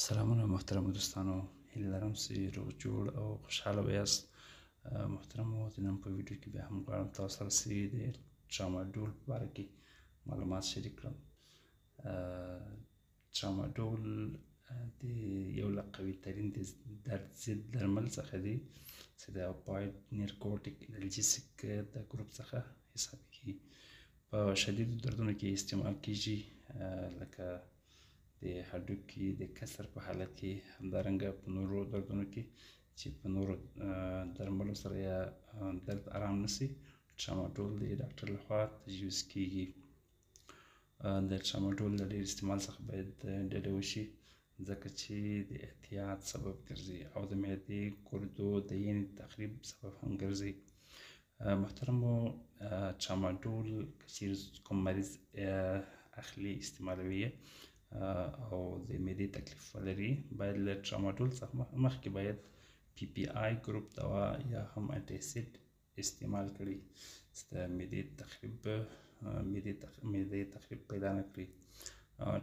سلامونه محترم دوستانو، هیله لرم چې روغ جوړ او خوشحاله به یاست. محترمو، د نن په ویډیو کې بیا هم غواړم تاسو سره چې د ټراماډول په باره کې معلومات شریک کړم. ټراماډول د یو له قوي ترین د درد ضد درمل څخه دی چې د اپاید نیرکوټیک انالجیسیک د ګروپ څخه حسابیږي. په شدیدو دردونو کې استعمال کیږي، لکه د هډوکي د کسر په حالت کې، همدارنګه په نورو دردونو کې چې په نورو درملو سره یا درد ارام نشي، ټراماډول د ډاکټر لخوا تجویز کیږي. د ټراماډول له ډېر استعمال څخه باید ډډه وشي، ځکه چې د اعتیاد سبب ګرځي او د معدې ګردو د ینې تخریب سبب هم ګرځي. محترمو، ټراماډول که چیرې کوم مریض اخلي، استعمالوي او د معدې تکلیف ولري، باید له ټراماډول څخه مخکې باید پی پی آی ګروپ دوا یا هم انټي اسید استعمال کړي چې د معدې تخریب پیدا نه کړي.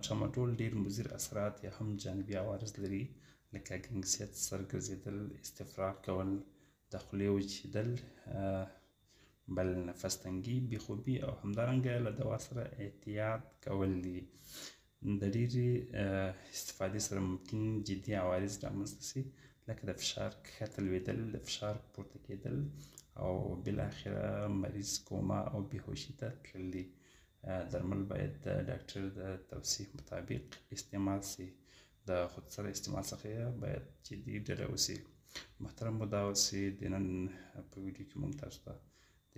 ټراماډول ډېر مضر اثرات یا هم جانبي عوارض لري، لکه ګنګسیت، سر ګرځېدل، استفراغ کول، د خولې وچېدل، بل نفس تنګي، بېخوبي او همدارنګه له دوا سره اعتیاد کول دي. د ډېرې استفادې سره ممکن جدي عوارض رامنځته شي، لکه د فشار کښته لوېدل، د فشار پورته کېدل او بالاخره مریض کوما او بېهوشي ته تلل دي. درمل باید د ډاکټر د توصیې مطابق استعمال شي، د خودسره استعمال څخه باید جدي ډډه وشي. محترمو، دا وه چې د نن په ویډیو کې موږ تاسو ته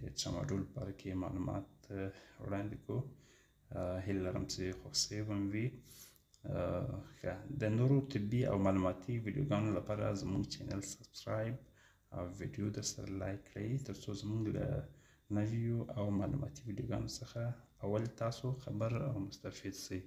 د ټراماډول په باره کې معلومات وړاندې کړو. هیله لرم چې خوښ شوي به مو وي. د نورو طبي او معلوماتي ویډیوګانو لپاره زموږ چینل سبسکرایب او ویډیو درسره لایک کړئ، تر څو زموږ له نویو او معلوماتي ویډیوګانو څخه اول تاسو خبر او مستفید شئ.